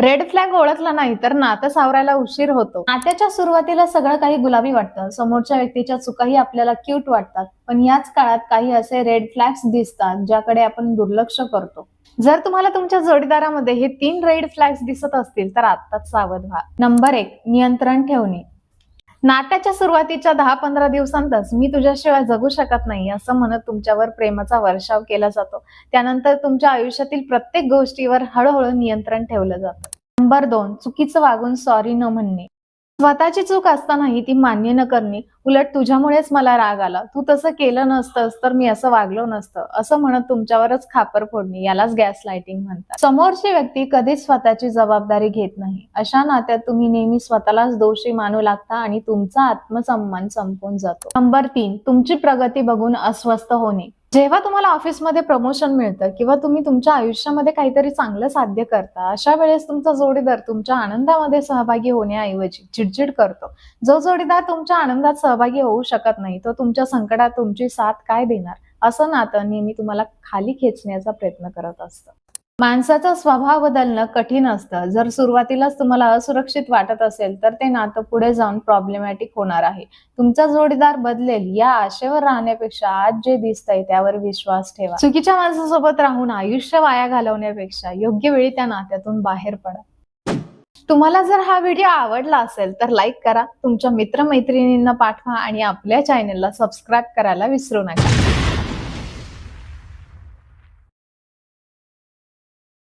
Red flag ओळखला नाही तर नातं सावरायला उशीर होतो. नात्याच्या सुरुवातीला सगळं काही गुलाबी वाटतं, समोरच्या व्यक्तीच्या चुकाही आपल्याला क्यूट वाटतात, पण याच काळात काही असे रेड फ्लॅग्स दिसतात ज्याकडे आपण दुर्लक्ष करतो. जर तुम्हाला तुमच्या जोडीदारामध्ये हे 3 रेड फ्लॅग्स दिसत असतील तर आत्ताच सावध व्हा. नंबर 1, नियंत्रण ठेवणे. नात्याच्या सुरुवातीच्या 10-15 दिवसांतच मी तुझ्याशिवाय जगू शकत नाही असं म्हणत तुमच्यावर प्रेमाचा वर्षाव केला जातो. त्यानंतर तुमच्या आयुष्यातील प्रत्येक गोष्टीवर हळूहळू नियंत्रण ठेवलं जातं. नंबर 2, चुकीचं वागून सॉरी न म्हणणे. स्वतःची चूक असतानाही ती मान्य न करणे, उलट तुझ्यामुळेच मला राग आला, तू तसं केलं नसतंस तर मी असं वागलो नसतं, असं म्हणत तुमच्यावरच खापर फोडणे, यालाच गॅस लाइटिंग म्हणतात. समोरची व्यक्ती कधीच स्वतःची जबाबदारी घेत नाही. अशा नात्यात तुम्ही नेहमी स्वतःलाच दोषी मानू लागता आणि तुमचा आत्मसन्मान संपून जातो. नंबर 3, तुमची प्रगती बघून अस्वस्थ होणे. जेव्हा तुम्हाला ऑफिसमध्ये प्रमोशन मिळतं किंवा तुम्ही तुमच्या आयुष्यामध्ये काहीतरी चांगलं साध्य करता, अशा वेळेस तुमचा जोडीदार तुमच्या आनंदामध्ये सहभागी होण्याऐवजी चिडचिड करतो. जो जोडीदार तुमच्या आनंदात सहभागी होऊ शकत नाही, तो तुमच्या संकटात तुमची साथ काय देणार? असं नातं नेहमी तुम्हाला खाली खेचण्याचा प्रयत्न करत असतं. माणसाचा स्वभाव बदलणं कठीण असतं. जर सुरुवातीलाच तुम्हाला असुरक्षित वाटत असेल तर ते नातं पुढे जाऊन प्रॉब्लेमॅटिक होणार आहे. तुमचा जोडीदार बदलेल या आशेवर राहण्यापेक्षा आज जे दिसतंय त्यावर विश्वास ठेवा. चुकीच्या माणसासोबत राहून आयुष्य वाया घालवण्यापेक्षा योग्य वेळी त्या नात्यातून बाहेर पडा. तुम्हाला जर हा व्हिडिओ आवडला असेल तर लाईक करा, तुमच्या मित्रमैत्रिणींना पाठवा आणि आपल्या चॅनलला सबस्क्राईब करायला विसरू नका.